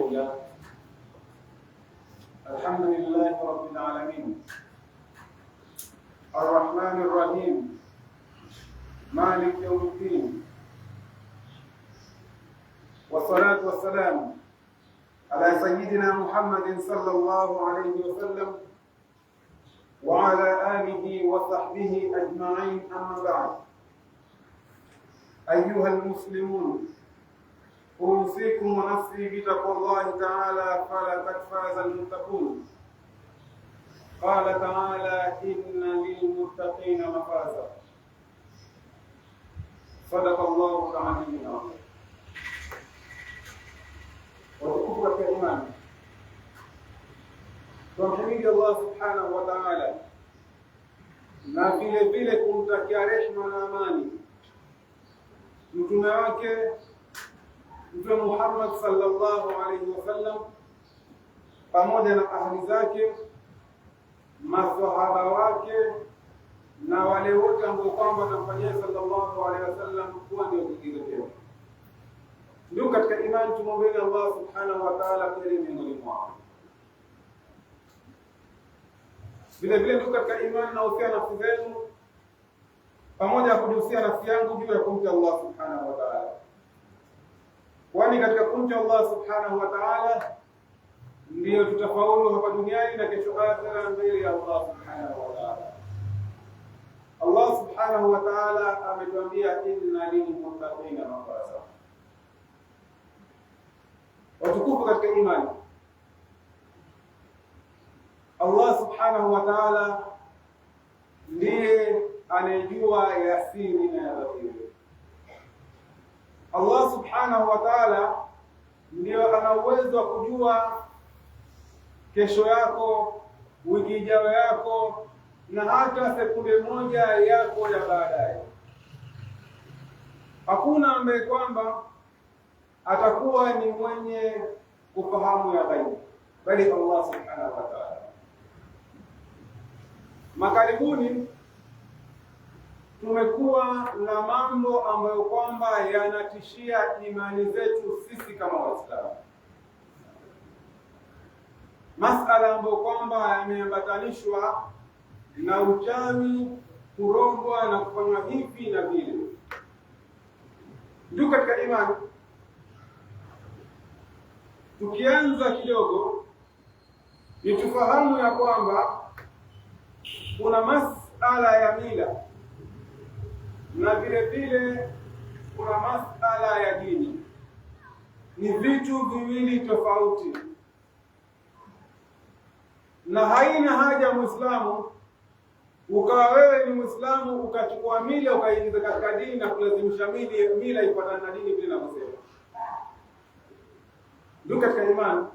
لله. الحمد لله رب العالمين الرحمن الرحيم مالك يوم الدين، والصلاة والسلام على سيدنا محمد صلى الله عليه وسلم وعلى آله وصحبه أجمعين. أما بعد، أيها المسلمون، أوصيكم ونفسي بتقوى الله تعالى فلقد فاز المتقون. قال تعالى: إن للمتقين مفازا. صدق الله العلي العظيم. وتكفر كإيمان tunamhimidi Allah subhanahu wa ta'ala, na vile vile kumtakia rehema na amani mtume wake Mtume Muhammad sallallahu alaihi wasallam pamoja na ahli zake, maswahaba wake na wale wote ambao kwamba watamfanyia sallallahu alaihi wasallam kuwa ndio kigezo chao. Ndio katika imani tumwombe Allah subhanahu wa ta'ala kheri miongoni mwao. Vile vile ndio katika imani na usia nafsi zenu pamoja na kujihusia nafsi yangu juu ya kumcha Allah subhanahu wa ta'ala, kwani katika kumcha Allah subhanahu wa ta'ala ndio tutafaulu hapa duniani na kesho akhera mbele ya Allah subhanahu wa ta'ala. Allah subhanahu wa ta'ala ametuambia inna lilmuttaqina mafaza. Watukufu katika imani, Allah subhanahu wa ta'ala ndiye anayejua ya siri na ya dhahiri. Allah subhanahu wa ta'ala ndio ana uwezo wa kujua kesho yako, wiki ijayo yako, na hata sekunde moja yako ya baadaye. Hakuna ambaye kwamba atakuwa ni mwenye kufahamu ya ghaibu bali Allah subhanahu wa ta'ala. Makaribuni tumekuwa na mambo ambayo kwamba yanatishia imani zetu sisi kama Waislamu, masala ambayo kwamba yameambatanishwa na uchawi, kurogwa na kufanywa hivi na vile. Ndio katika imani, tukianza kidogo ni tufahamu ya kwamba kuna masala ya mila na vile vile kuna masala ya dini. Ni vitu viwili tofauti, na haina haja Muislamu ukawa wewe ni Muislamu ukachukua mila ukaingiza katika dini na kulazimisha mila ifuatane na dini bila kusema. Ndio katika imani,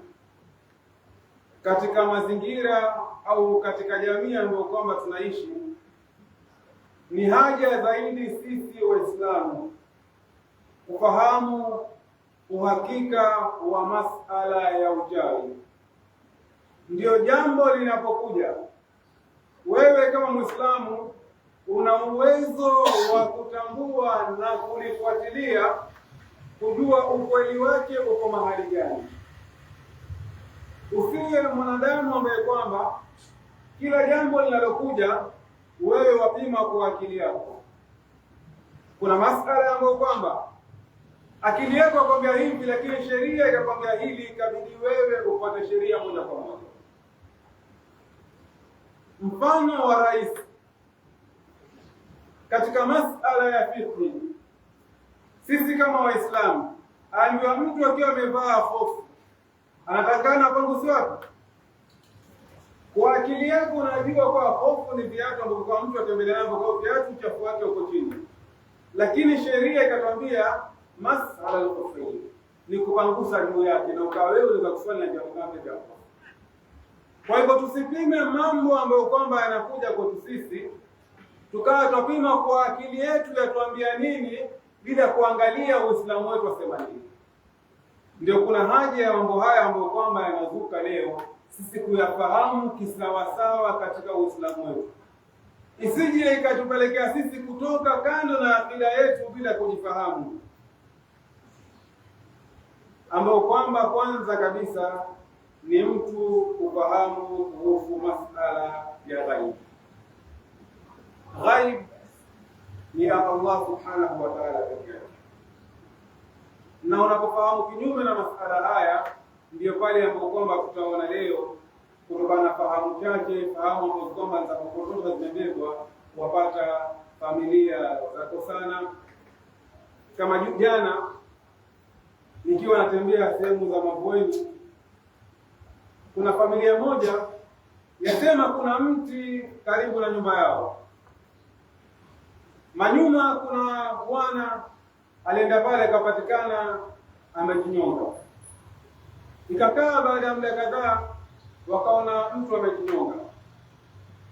katika mazingira au katika jamii ambayo kwamba tunaishi, ni haja zaidi sisi Waislamu kufahamu uhakika wa masala ya uchawi. Ndio jambo linapokuja, wewe kama Muislamu una uwezo wa kutambua na kulifuatilia, kujua ukweli wake uko mahali gani. Usiwe mwanadamu ambaye kwamba kila jambo linalokuja wewe wapima kwa akili yako. Kuna masala ambayo kwamba akili yako inakwambia hivi, lakini sheria inakwambia hili, ikabidi wewe ufuate sheria moja kwa moja. Mfano wa rais katika masala ya fiqh, sisi kama Waislamu, aliwa mtu akiwa amevaa hofu anatakana pangusi wapi? Kwa akili yako unajua kwa hofu ni viatu ambavyo kwa mtu atembelea navyo, kwa viatu uchafu wake uko chini, lakini sheria ikatwambia masala al-khuffi ni kupangusa juu yake, na ukawa wewe unaweza kuswali na jambo gani hapo. Kwa hivyo tusipime mambo ambayo kwamba yanakuja kwetu sisi tukawa tupima kwa akili yetu yatuambia nini bila kuangalia Uislamu wetu wasema nini. Ndio kuna haja ya mambo haya ambayo kwamba yanazuka leo sisi kuyafahamu kisawasawa katika Uislamu wetu, isije ikatupelekea sisi kutoka kando na akida yetu bila kujifahamu. ambao kwamba kwanza kabisa ni mtu kufahamu kuhusu masala ya ghaib. Ghaib ni ya Allah subhanahu wa ta'ala pekee yake, na unapofahamu kinyume na masala haya, ndio pale ambapo kwamba tutaona leo kutokana na fahamu chache, fahamu ambazo kwamba za kupotosha zimebebwa, wapata familia zakosana. Kama jana nikiwa natembea sehemu za Mavueni, kuna familia moja yasema kuna mti karibu na nyumba yao. Manyuma kuna bwana alienda pale akapatikana amejinyonga. Ikakaa baada ya muda kadhaa wakaona mtu amejinyonga.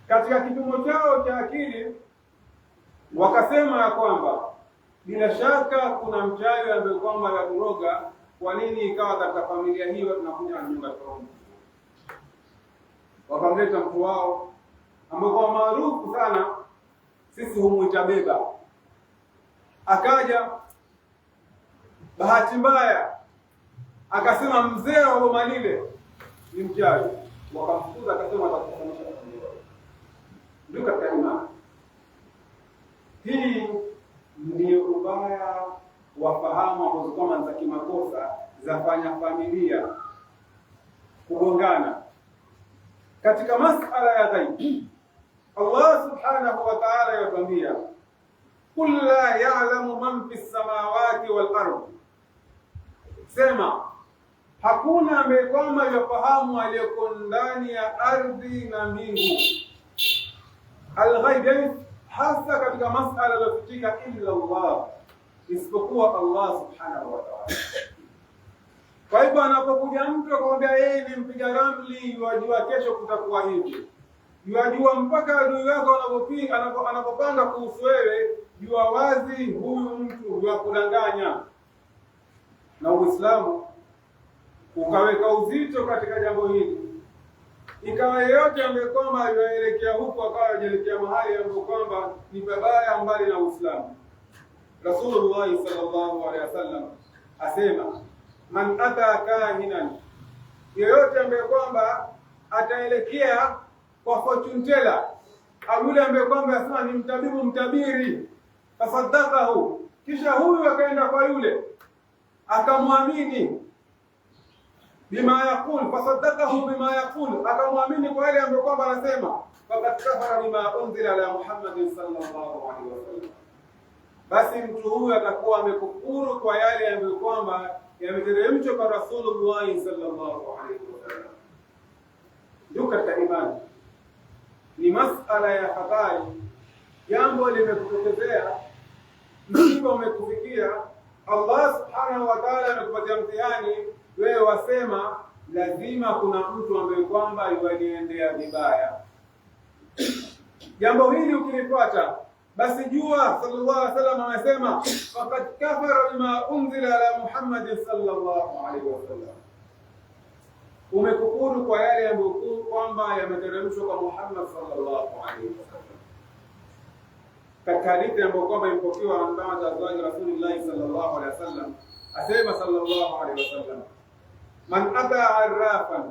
Katika kipimo chao cha akili wakasema ya kwamba bila shaka kuna mchawi ambaye kwamba ya kuroga. Kwa nini ikawa katika familia hiyo tunakuja na nyumba tofauti? Wakamleta mtu wao ambaye kwa maarufu sana sisi humuita Beba. Akaja, bahati mbaya akasema mzee wa boma lile ni mchawi. Wakamfukuza, akasema atakufanyisha familia. Ndio katika imani hii. Ndio ubaya wa fahamu ambazo kama za kimakosa zafanya familia kugongana katika masala ya ghaib. Allah subhanahu wa ta'ala yatuambia, qul la ya'lamu man fis samawati wal ardi, sema hakuna ambaye kwamba yafahamu aliyeko ndani ya ardhi na mbingu. Al-ghaib hasa katika masala yalofitika illa Allah, isipokuwa Allah subhanahu wa ta'ala. Kwa hivyo anapokuja mtu akamwambia yeye ni mpiga ramli, yajua kesho kutakuwa hivi, yajua mpaka adui wako anapopanga kuhusu wewe, jua wazi huyu mtu yakudanganya. Na Uislamu ukaweka uzito katika jambo hili, ikawa yeyote ambaye kwamba yaelekea huko akawa yaelekea mahali ambapo kwamba ni babaya mbali na Uislamu. Rasulullah sallallahu alaihi wasallam asema, man ata kahinan, yeyote ambaye kwamba ataelekea kwa fortune teller au yule ambaye kwamba asema ni mtabibu mtabiri, fasaddaqahu, kisha huyu akaenda kwa yule akamwamini bima yaqul, fasaddaqahu bima yaqul, akamwamini kwa yale ambayo kwamba anasema, faqad kafara bima unzila ala Muhammadin sallallahu alaihi wasallam, basi mtu huyu atakuwa amekufuru kwa yale ambayo kwamba yameteremshwa kwa Rasulullah sallallahu alaihi wasallam. Ndio katika imani ni masala ya habari. Jambo limekutokezea, msiba umekufikia, Allah subhanahu wa ta'ala amekupatia mtihani, wewe wasema lazima kuna mtu ambaye kwamba yuaniendea vibaya. Jambo hili ukilipata, basi jua sallallahu alaihi wasallam amesema, faqad kafara bima unzila ala Muhammad sallallahu alaihi wasallam, umekufuru kwa yale ambayo kwamba yameteremshwa kwa Muhammad sallallahu alaihi wasallam. Katika hadithi ambayo kwamba imepokewa na mtume wa Rasulullah sallallahu alaihi wasallam, asema sallallahu alaihi wasallam, man ata arrafan,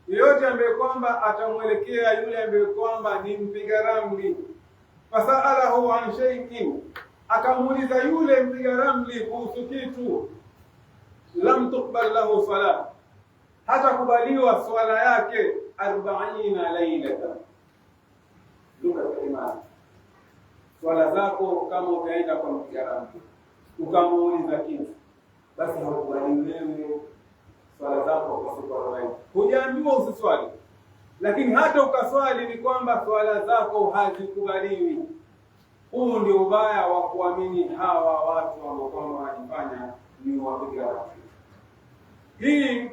yeyote ambaye kwamba atamwelekea yule ambaye kwamba ni mpiga ramli, fasalahu an shay'in, akamuuliza yule mpiga ramli kuhusu kitu, lam tuqbal lahu salat, hata kubaliwa swala yake 40 lailatan. Duka imani, swala zako kama ukaenda kwa mpiga ramli ukamuuliza kitu, basi hakubaliwi wewe swala zako kwa siku 40. Hujaambiwa usiswali, lakini hata ukaswali ni kwamba swala zako hazikubaliwi. Huu ndio ubaya wa kuamini hawa watu ambao kwamba wanajifanya ni wapiga ramli. Hii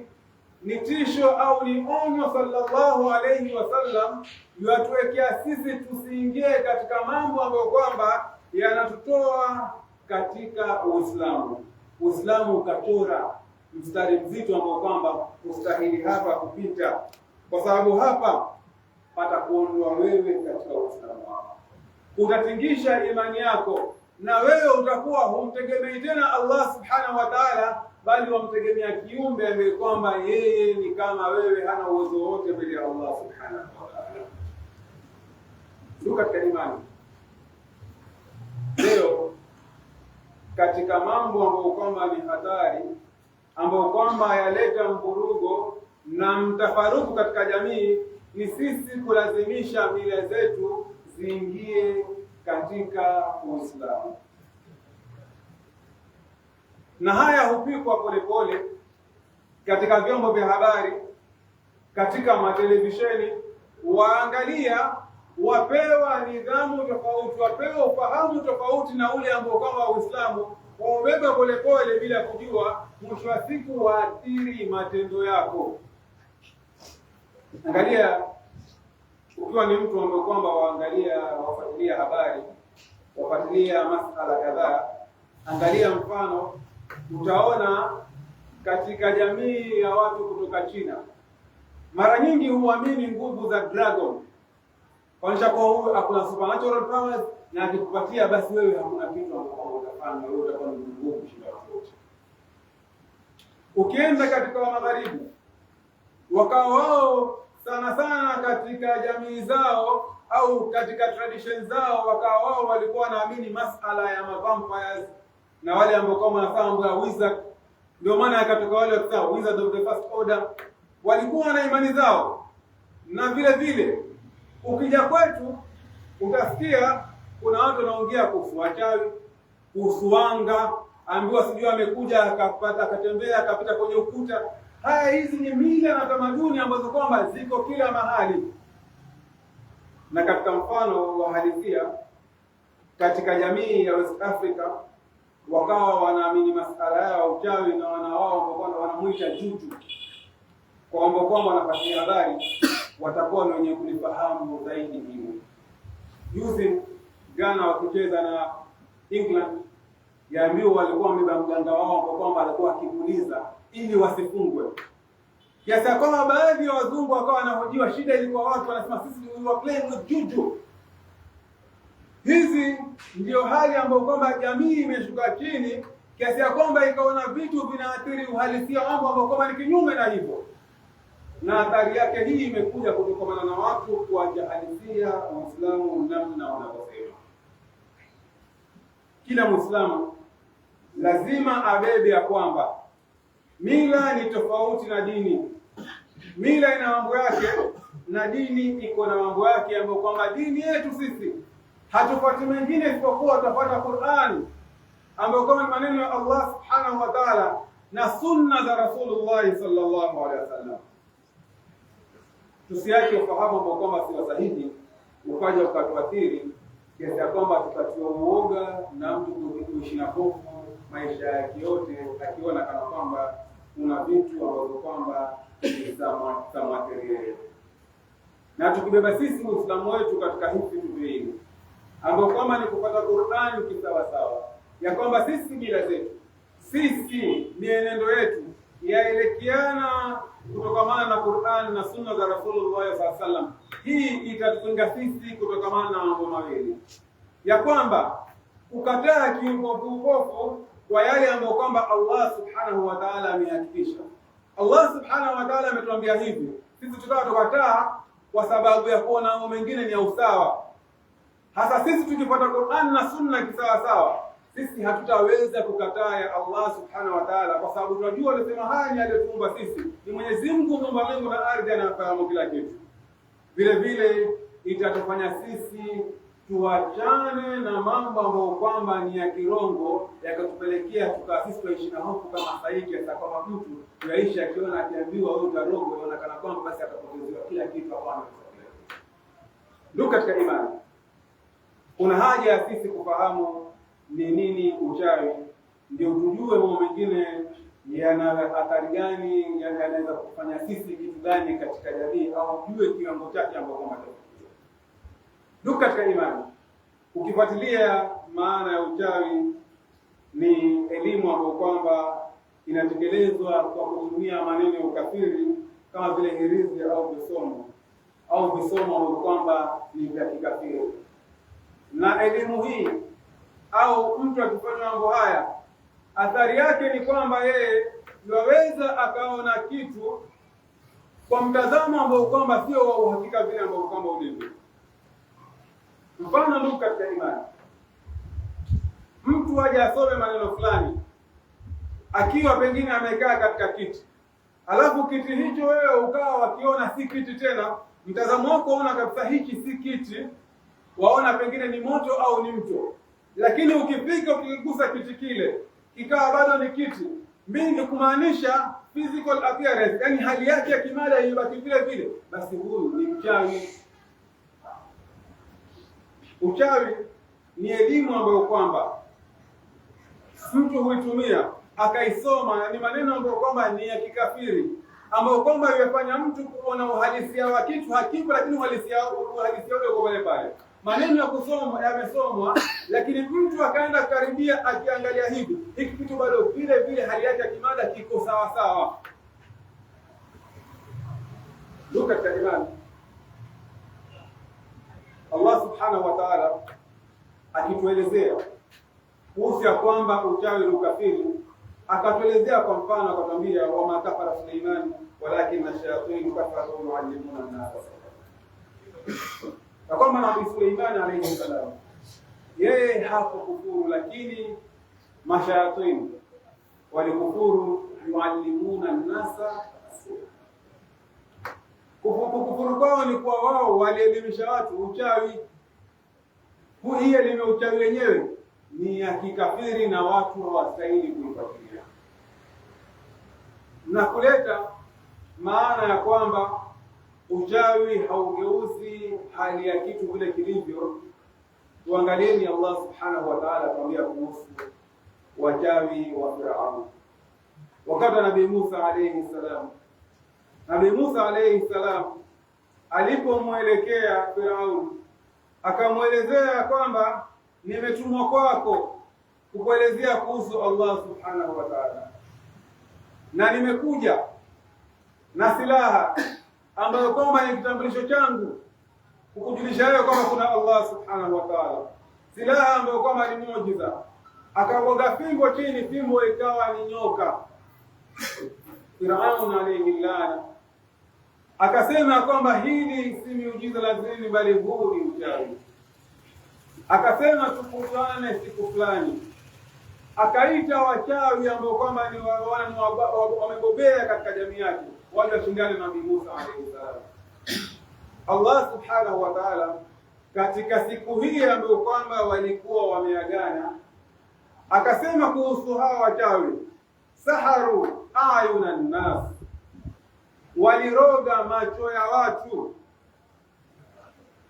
ni tisho au ni onyo sallallahu alayhi wasallam yuatuwekea sisi tusiingie katika mambo ambayo kwamba yanatutoa katika Uislamu. Uislamu ukachora mstari mzito ambao kwamba ustahili hapa kupita, kwa sababu hapa patakuondoa wewe katika Uislamu wako, utatingisha imani yako, na wewe utakuwa humtegemei tena Allah subhanahu wa ta'ala, bali wamtegemea kiumbe ambaye kwamba yeye ni kama wewe, hana uwezo wote mbele ya Allah subhanahu wa ta'ala. Ndio katika imani. Leo katika mambo ambayo kwamba ni hatari, ambayo kwamba yaleta mvurugo na mtafaruku katika jamii, ni sisi kulazimisha mila zetu ziingie katika Uislamu. Na haya hupikwa polepole katika vyombo vya habari, katika matelevisheni. Waangalia wapewa nidhamu tofauti, wapewa ufahamu tofauti na ule ambao kama Uislamu, waubeba polepole bila kujua, mwisho wa siku waathiri matendo yako. Angalia, ukiwa ni mtu ambaye kwamba wafuatilia habari, wafuatilia masala kadhaa, angalia mfano, utaona katika jamii ya watu kutoka China, mara nyingi huamini nguvu za dragon. Kwanisha kwa huyu hakuna supernatural powers, na akikupatia basi wewe hakuna kitu ambacho utafanya, wewe utakuwa ni nguvu kushinda wote. Ukienda katika magharibi, wakao wao sana sana katika jamii zao au katika tradition zao, wakao wao walikuwa wanaamini masala ya vampires na wale ambao kama wanafahamu ya wizard. Ndio maana akatoka wale wakisema wizard of the first order, walikuwa na imani zao. Na vile vile ukija kwetu utasikia kuna watu wanaongea kuhusu wachawi, kuhusu wanga, ambiwa sijui amekuja akapata akatembea akapita kwenye ukuta. Haya, hizi ni mila na tamaduni ambazo kwamba ziko kila mahali. Na katika mfano wa halisia, katika jamii ya West Africa, wakawa wanaamini masala ya uchawi na wao wanamuita juju, kwa kwamba wanapatia habari watakuwa ni wenye kulifahamu zaidi hili. Juzi Ghana wakicheza na England, yaambiwa walikuwa wamebeba mganga wao kwa kwamba alikuwa akimuliza ili wasifungwe. Kiasi kwamba baadhi ya wazungu wakawa wanahojiwa shida ilikuwa watu wanasema sisi we were playing with juju. Hizi ndio hali ambayo kwamba jamii imeshuka chini kiasi kwamba ikaona vitu vinaathiri uhalisia mambo ambayo kwamba ni kinyume na hivyo. Na athari yake hii imekuja kutokana na watu kuwajahalisia Uislamu namna wanavyosema. Kila Muislamu lazima abebe ya kwamba mila ni tofauti na dini. Mila ina mambo yake na dini iko na mambo yake, ambayo kwamba dini yetu sisi hatufuati mengine isipokuwa tutafuata Qur'an, ambayo kama maneno ya Allah subhanahu wa ta'ala na sunna za Rasulullah sallallahu alaihi wasallam. Tusiache ufahamu ambao kwamba si sahihi ukaja ukatuathiri kiasi kwamba tutatiwa uoga na mtu kuishi na hofu maisha yake yote, akiona kana kwamba kuna vitu ambavyo kwamba za material. Na tukibeba sisi Uislamu wetu katika hivi vitu viwili, ambao kama ni kupata Qur'an kisawa sawa, ya kwamba sisi mila zetu, sisi mienendo yetu yaelekeana kutokamana na Qur'an na sunna za Rasulullah sallallahu alaihi wasallam. Hii itatukinga sisi kutokamana na mambo mawili, ya kwamba kukataa kiupofu kwa yale ambayo kwamba Allah subhanahu wa ta'ala amehakikisha. Allah subhanahu wa ta'ala ametuambia hivi, sisi tukataa kwa sababu ya kuona mambo mengine ni ya usawa. Hasa sisi tukifuata Qur'an na sunna kisawa sawa, sisi hatutaweza kukataa ya Allah subhanahu wa ta'ala, kwa sababu tunajua alisema haya ni aliyetuumba sisi, ni Mwenyezi Mungu muumba mbingu na ardhi, anafahamu kila kitu. Vile vile itatufanya sisi tuachane na mambo ambayo kwamba ni ya kirongo, yakatupelekea tukasisi tuishi na hofu kama sahihi, hata kama mtu tuishi akiona akiambiwa wewe utarogo, inaonekana kwamba basi atapotezewa kila kitu hapana. Ndio katika imani kuna haja ya sisi kufahamu ni nini uchawi, ndio tujue mambo mengine yana athari gani, yanaweza kufanya sisi kitu gani katika jamii, au jue kiwango chake ambacho kama ndio katika imani. Ukifuatilia maana ya uchawi, ni elimu ambayo kwamba inatekelezwa kwa kutumia maneno ya ukafiri kama vile hirizi au visomo ambavyo kwamba ni vya kikafiri. Na elimu hii au mtu akifanya mambo haya, athari yake ni kwamba yeye yaweza akaona kitu kwa mtazamo ambao kwamba sio wa uhakika vile ambao kwamba ulivyo. Mfano, ndugu katika imani, mtu aje asome maneno fulani akiwa pengine amekaa katika kiti, alafu kiti hicho wewe ukawa wakiona si kiti tena, mtazamo wako unaona kabisa hiki si kiti, waona pengine ni moto au ni mto, lakini ukifika ukigusa kiti kile kikawa bado ni kiti, mimi kumaanisha physical appearance, yani hali yake ya kimada ilibaki vile vile, basi huyu ni mchawi. Uchawi ni elimu ambayo kwamba mtu huitumia akaisoma, na ni maneno ambayo kwamba ni ya kikafiri, ambayo kwamba yafanya mtu kuona uhalisia wa kitu hakipo, lakini uhalisia uko pale pale. Maneno ya kusoma yamesomwa, lakini mtu akaenda karibia akiangalia hivi, hiki kitu bado vile vile hali yake ya kimada kiko sawa sawa. Ndugu katika imani, Allah subhanahu wa ta'ala akituelezea kuhusu ya kwamba uchawi ni ukafiri, akatuelezea kwa mfano, akatwambia wama kafara Suleiman walakin ash-shayatin kafaru yuallimuna an-nas, na kwamba Nabii Suleiman alayhi salam yeye hakukufuru, lakini mashayatin walikufuru, yuallimuna an-nasa. Kufuru kwao ni kwa wao walielimisha watu uchawi. Hii elimu ya uchawi wenyewe ni ya kikafiri na watu hawastahili kuifuatilia, na kuleta maana ya kwamba uchawi haugeuzi hali ya kitu vile kilivyo. Tuangalieni Allah subhanahu wa ta'ala atuambia kuhusu wachawi wa Firaun. Wakati Nabii Musa alayhi salam, Nabii Musa alayhi salam alipomwelekea Firaun akamwelezea kwamba nimetumwa kwako kukuelezea kuhusu Allah subhanahu wa ta'ala, na nimekuja na silaha ambayo kwamba ni kitambulisho changu kukujulisha wewe kwamba kuna Allah subhanahu wa ta'ala, silaha ambayo kwamba ni muujiza. Akagonga fimbo chini, fimbo ikawa ni nyoka. Firaun alayhi laana akasema kwamba hili si miujiza lazima, bali huu ni uchawi. Akasema tukutane siku fulani, akaita wachawi ambao kwamba ni wamebobea katika jamii yake waje washindane na Nabii Musa alayhi salam. Allah subhanahu wa ta'ala katika siku hii ambayo kwamba walikuwa wameagana, akasema kuhusu hawa wachawi, saharu ayuna nas, waliroga macho ya watu,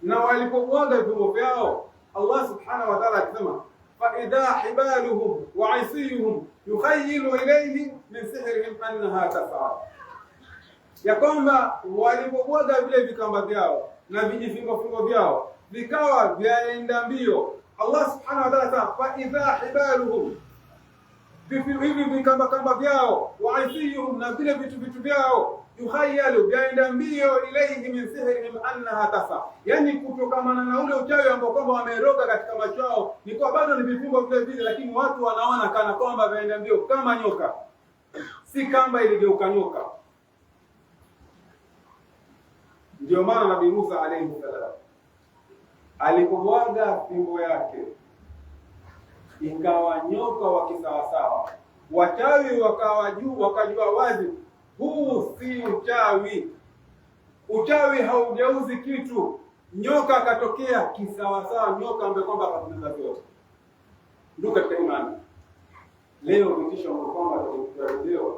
na walipobwaga viungo vyao Allah subhanahu wa ta'ala akisema fa idha hibaluhum wa isiyuhum yukhayyilu ilayhi min sihrihim annaha tas'a, ya kwamba walipobwaga vile vikamba vyao na vijifingo vyao vikawa vyaenda mbio. Allah subhanahu wa ta'ala akisema fa idha hibaluhum, hivi vikamba vyao, wa isiyuhum, na vile vitu vyao, yukhayyalu, vyaenda mbio, ilayhi min sihrihim annaha tas'a, yani kutokamana na ule uchawi ambao kwamba wameroga katika macho yao ni kwa bado ni vifungo vile vile, lakini watu wanaona kana kwamba vyaenda mbio kama nyoka, si kamba iligeuka nyoka. Ndio maana Nabii Musa alayhi salam alipobwaga fimbo yake ikawa nyoka wa kisawasawa, wachawi wakajua wazi huu si uchawi. Uchawi haugeuzi kitu. Nyoka akatokea kisawasawa, nyoka ambaye kwamba akatumeza vyote. Ndugu katika imani, leo vitisho kwamba tunaelewa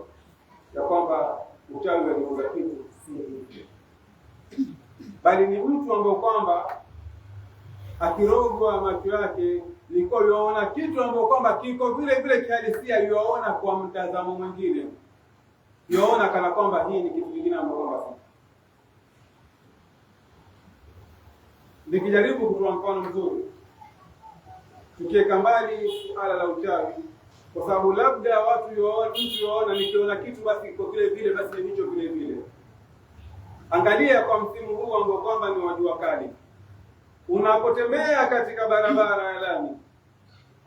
ya kwamba uchawi unageuza kitu si hivyo, bali ni mtu ambaye kwamba akirogwa macho yake liko yuaona kitu ambacho kwamba kiko vile vile kihalisia, yuaona kwa mtazamo mwingine, yuaona kana kwamba hii ni kitu kingine ambacho kwamba si. Nikijaribu kutoa mfano mzuri, tukiweka mbali suala la uchawi, kwa sababu labda watu yuaona nikiona kitu basi kiko vile vile, basi ni hicho vile vile. Angalia kwa msimu huu ambao kwamba ni wa jua kali, unapotembea katika barabara ya lami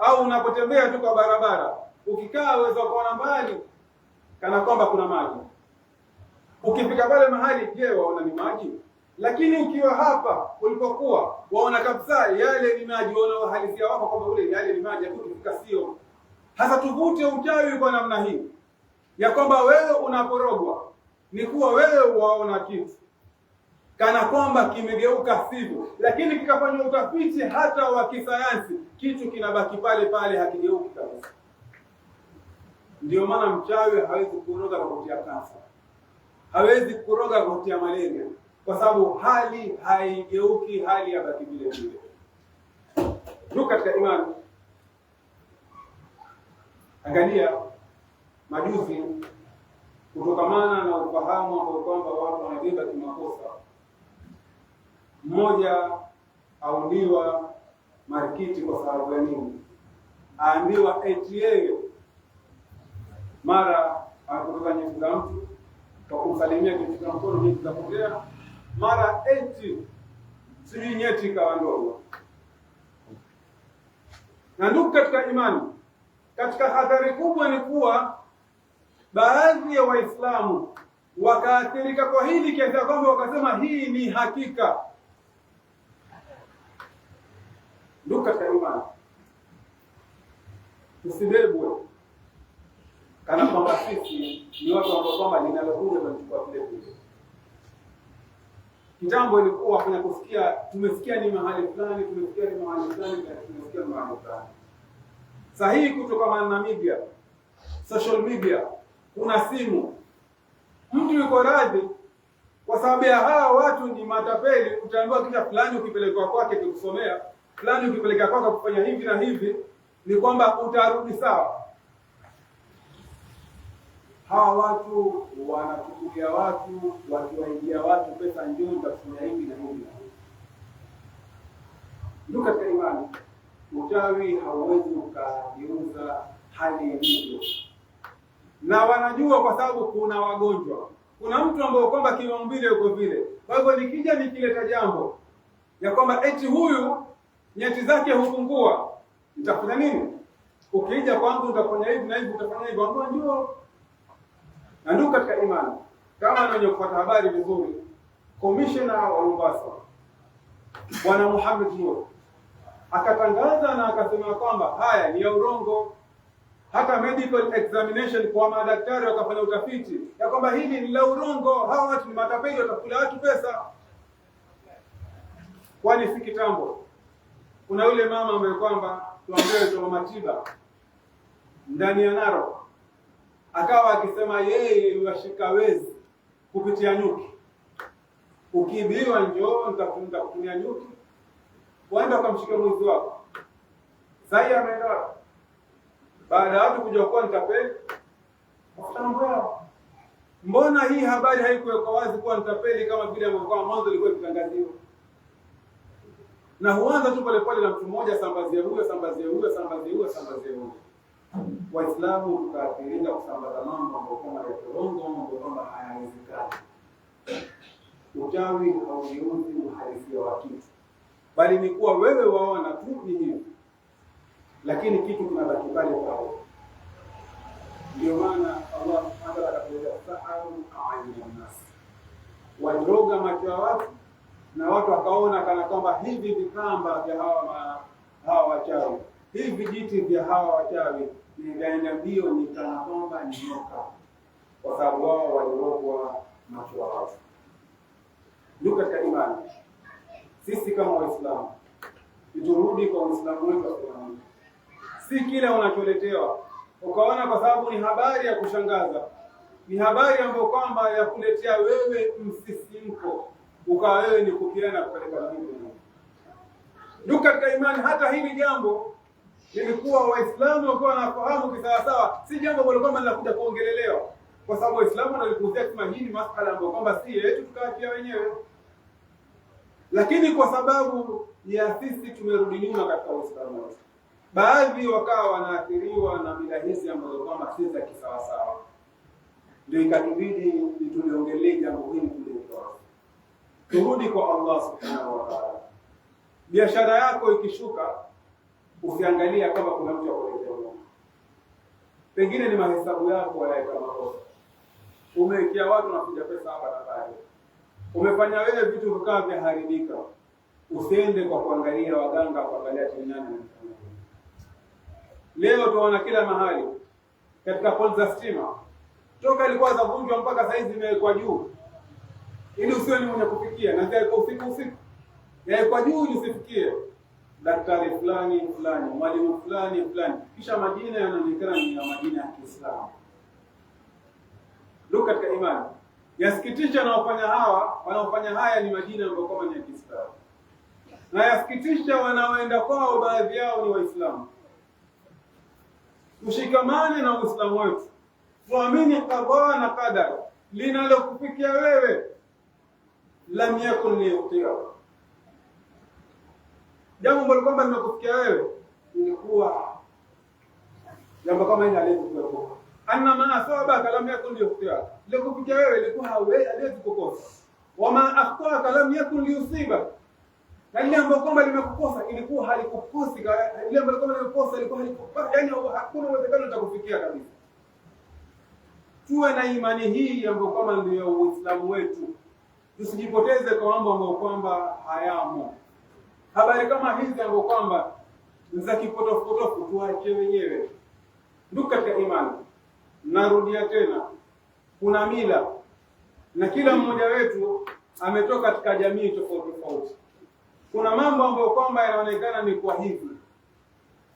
au unapotembea tu kwa barabara, ukikaa uweza kuona mbali kana kwamba kuna maji. Ukifika pale mahali, je, waona ni maji? Lakini ukiwa hapa ulipokuwa, waona kabisa yale ni maji, waona uhalisia wako kwamba ule yale ni maji, ukifika sio. Hasa tuvute uchawi kwa namna hii ya kwamba wewe unaporogwa ni kuwa wewe waona kitu kana kwamba kimegeuka sivyo, lakini kikafanywa utafiti hata wa kisayansi, kitu kinabaki pale pale, hakigeuki kabisa. Ndio maana mchawi hawezi kuroga kwa kutia kansa, hawezi kuroga kwa kutia malaria, kwa sababu hali haigeuki, hali yabaki vile vile. Ndio katika imani. Angalia majuzi, kutokamana na ufahamu ambao kwamba watu wanabeba kimakosa, mmoja aundiwa marikiti kwa sababu ya nini? Aambiwa eti yeye mara anakutoka nyeti za mtu kwa kumsalimia katika mkono, nyeti za kutea, mara eti sijui nyeti ikawa ndogo. Na ndugu katika imani, katika hatari kubwa ni kuwa baadhi ya Waislamu wakaathirika kwa hili kiasi kwamba wakasema hii ni hakika. Ndugu katika imani, usibebwe kana kwamba sisi ni watu ambao kwamba linalokuja tunachukua vile vile. Kitambo ilikuwa kwenye kusikia, tumesikia ni mahali fulani, tumesikia ni mahali fulani, tumesikia ni mahali fulani. Sahihi kutoka na media, social media, kuna simu. Mtu yuko radhi kwa sababu ya hawa watu ni matapeli, utaambiwa kisha fulani ukipelekwa kwake kukusomea, fulani ukipeleka kwake kufanya hivi na hivi, ni kwamba utarudi sawa. Hawa watu wanachukulia watu, wakiwaingia watu pesa njoo za kufanya hivi na hivi. Ndugu katika imani, uchawi hauwezi ukageuza hali ilivyo. Na wanajua kwa sababu kuna wagonjwa. Kuna mtu ambaye kwamba kimaumbile yuko vile. Kwa hivyo nikija nikileta jambo ya kwamba eti huyu nyeti zake hupungua, nitafanya nini? Ukija kwangu utafanya hivi na hivi, utafanya hivi, ambao ndio. Na ndugu katika imani, kama wenye kupata habari vizuri, commissioner wa Mombasa Bwana Muhammad Nur akatangaza na akasema kwamba haya ni ya urongo. Hata medical examination kwa madaktari wakafanya utafiti ya kwamba hili ni la urongo, hawa watu ni matapeli, watakula watu pesa. Kwani si kitambo kuna yule mama ambaye kwamba tuambie mama tiba ndani ya Narok, akawa akisema yeye yuashika wezi kupitia nyuki. Ukiibiwa njoo nitakufunza kutumia nyuki, waenda ukamshika mwizi wako. Sasa ameenda baada ya watu kujua kuwa nitapeli, mbona hii habari haikuwekwa wazi kuwa nitapeli kama vile ambavyo mwanzo ilikuwa ikitangaziwa? Na huanza tu pale pale na mtu mmoja, sambazie huyo, sambazie huyo, sambazie huyo, sambazie huyo. Waislamu tukaathirika kusambaza mambo ambayo kama ya urongo, mambo kama hayawezekani. Uchawi haugeuzi uhalisia wa kitu, bali ni kuwa wewe waona tu ni hivi, lakini kitu kinabaki pale pale. Ndio maana Allah subhanahu wa ta'ala akatueleza saharu a'yunan nas, waliroga macho ya watu na watu wakaona kana kwamba hivi vikamba vya hawa wachawi, hivi vijiti vya hawa wachawi nikaenda mbio ni kana kwamba ni nyoka, kwa sababu wao walirogwa macho ya watu. Ndugu katika imani, sisi kama Waislamu turudi kwa Uislamu wetu. Si kila unacholetewa ukaona kwa sababu ni habari ya kushangaza, ni habari ambayo kwamba ya kuletea wewe msisimko, ukawa wewe ni kukiana kupeleka mbinguni. Ndugu katika imani, hata hili jambo lilikuwa Waislamu wakiwa wanafahamu kisawasawa, si jambo ambalo kwamba linakuja kuongelelewa, kwa sababu Waislamu walikuja kusema hii ni masuala ambayo kwamba si yetu tukaachia wenyewe. Lakini kwa sababu ya sisi tumerudi nyuma katika Uislamu wetu, baadhi wakawa wanaathiriwa na mila hizi ambazo kwamba si za kisawasawa, ndio ikatubidi tuliongelee jambo hili kulitoa. Turudi kwa Allah subhanahu wa ta'ala. Biashara yako ikishuka, usiangalia kama kuna mtu akuletea uongo. Pengine ni mahesabu yako waweka makosa. Umewekea watu unakuja pesa hapa na pale. Umefanya wewe vitu vikawa vyaharibika. Usiende kwa kuangalia waganga, kuangalia nani. Leo tunaona kila mahali katika pole za stima. Toka ilikuwa za vunjwa mpaka sasa hizi imewekwa juu. Ili usiwe ni mwenye kufikia, na ndio usiku. Kwa juu ili usifikie. Daktari fulani, mwalimu fulani. Kisha majina yanaonekana ni majina ya Kiislamu. Ndio katika imani. Yasikitisha wanaofanya haya ni majina ambayo kama ni ya Kiislamu. Na yasikitisha wanaoenda kwao baadhi yao ni Waislamu. Tushikamane na Uislamu wetu. Tuamini qadha na qadar. Linalokufikia wewe lam yakun liyutia. Jambo ambalo kwamba linakufikia wewe ilikuwa jambo kama hili aliyekuwa. Anna ma asabaka lam yakun liyutia. Linakufikia wewe ilikuwa hawezi kukosa. Wama akhtaka lam yakun liyusiba. Na ile ambayo kwamba limekukosa ilikuwa halikukosi, ile ambayo kwamba limekukosa ilikuwa halikukosa, yani hakuna uwezekano utakufikia kabisa. Tuwe na imani hii ambayo kama ndio Uislamu wetu. Tusijipoteze kwa mambo ambayo kwamba hayamo. Habari kama hizi ambazo kwamba za kipotofu tuache wenyewe. Ndugu katika imani, narudia tena, kuna mila na kila mmoja wetu ametoka katika jamii tofauti. Kuna mambo ambayo kwamba yanaonekana ni kwa hivi,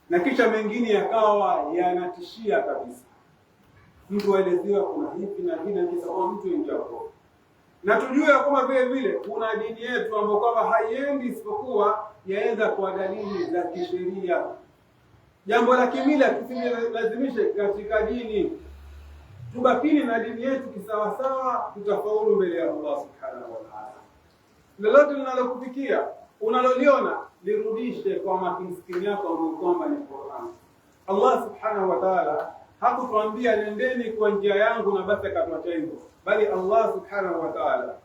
na kisha mengine yakawa yanatishia kabisa. Mtu aelezewa kuna hivi na hivi na kisa kwa mtu injapo. Na tujue kama vile kuna dini yetu ambayo kwamba haiendi isipokuwa yaenda kwa dalili za kisheria. Jambo la kimila tusilazimishe katika dini. Tubakini na dini yetu kisawasawa, tutafaulu mbele ya Allah subhanahu wa ta'ala. Lolote linalokufikia, unaloliona, lirudishe kwa maskini yako ambayo kwamba ni Qur'an. Allah subhanahu wa ta'ala hakutuambia nendeni kwa njia yangu na basi akatuacha hivyo, bali Allah subhanahu wa ta'ala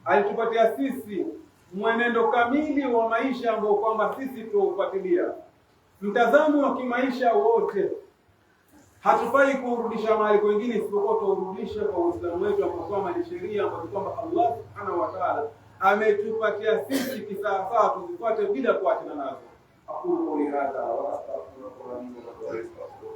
alitupatia sisi mwenendo kamili wa maisha ambao kwamba sisi tuufuatilia. Mtazamo wa kimaisha wote hatufai kurudisha mahali kwingine isipokuwa turudishe kwa Uislamu wetu ambao kwamba ni sheria ambayo kwamba Allah subhanahu wa ta'ala ametupatia sisi kisawasawa tuzifuate bila kuachana nazo. Aqulu qawli hadha wa astaghfirullah li wa lakum.